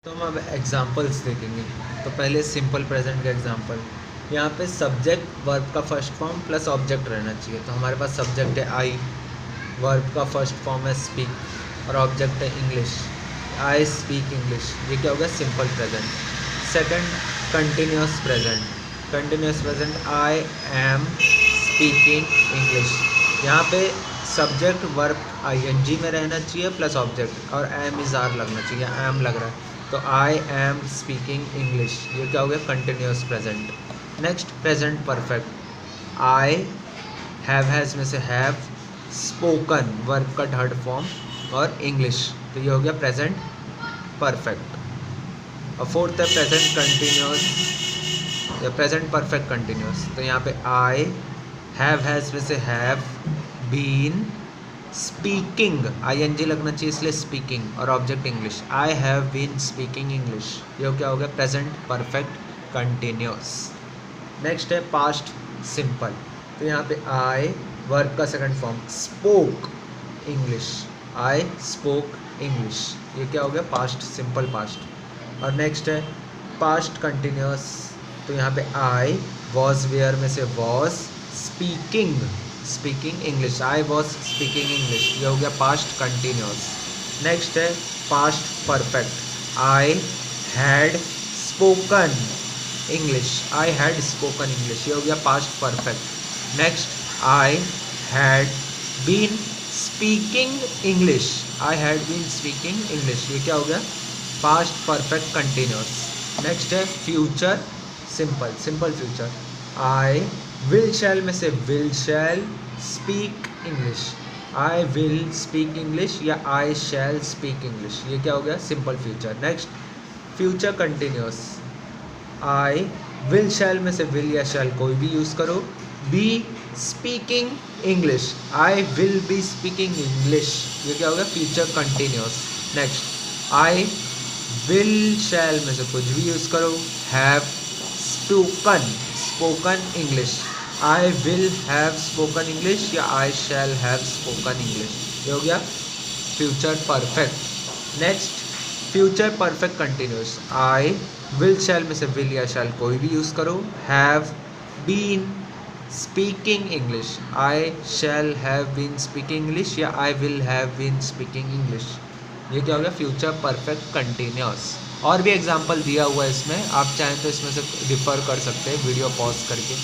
तो हम अब एग्जांपल्स देखेंगे। तो पहले सिंपल प्रेजेंट का एग्जांपल, यहाँ पे सब्जेक्ट वर्ब का फर्स्ट फॉर्म प्लस ऑब्जेक्ट रहना चाहिए। तो हमारे पास सब्जेक्ट है आई, वर्ब का फर्स्ट फॉर्म है स्पीक और ऑब्जेक्ट है इंग्लिश। आई स्पीक इंग्लिश, ये क्या हो गया simple present. Second continuous present, continuous present I am speaking English. यहाँ पे सब्जेक्ट वर्ब आईएनजी में रहना चाहिए प्लस ऑब्जेक्ट और एम इज आर लगना चाहिए, एम लग रहा है तो आई एम स्पीकिंग इंग्लिश, ये क्या हो गया continuous present. Next present perfect, I has में से हैव, स्पोकन वर्ब का थर्ड फॉर्म और इंग्लिश, तो ये हो गया प्रेजेंट परफेक्ट। और फोर्थ है प्रेजेंट कंटिन्यूस या प्रेजेंट परफेक्ट कंटिन्यूस। तो यहाँ पे आई हैज़ में से हैव, बीन, स्पीकिंग आईएनजी लगना चाहिए इसलिए स्पीकिंग और object English, I have been speaking English, ये क्या हो गया प्रेजेंट परफेक्ट कंटिन्यूस। नेक्स्ट है पास्ट सिंपल। तो यहाँ पे आई वर्ब का second form spoke English, I spoke English, ये क्या हो गया पास्ट सिंपल पास्ट। और नेक्स्ट है पास्ट कंटिन्यूस। तो यहाँ पे आई वॉज वेयर में से was speaking English, I was speaking English, ये हो गया पास्ट कंटिन्यूस। नेक्स्ट है past perfect, I had spoken English, I had spoken English, ये हो गया past perfect. Next I had been speaking English, I had been speaking English, ये क्या हो गया पास्ट परफेक्ट कंटिन्यूस। नेक्स्ट है future simple, simple future, I will shall में से will shall speak English, I will speak English या I shall speak English, ये क्या हो गया simple future. Next future continuous, I will shall में से विल या शैल कोई भी यूज़ करो, be speaking English, I will be speaking English, ये क्या हो गया future continuous. Next I will shall में से कुछ भी यूज़ करो, have spoken English, I will have spoken English या I shall have spoken English, ये हो गया future perfect. Next future perfect continuous, I will shall में से विल या शैल कोई भी यूज़ करो, have been speaking English, I shall have been speaking English या I will have been speaking English, ये क्या हो गया फ्यूचर परफेक्ट कंटिन्यूस। और भी एग्जाम्पल दिया हुआ है इसमें, आप चाहें तो इसमें से डिफ़र कर सकते हैं वीडियो पॉज करके।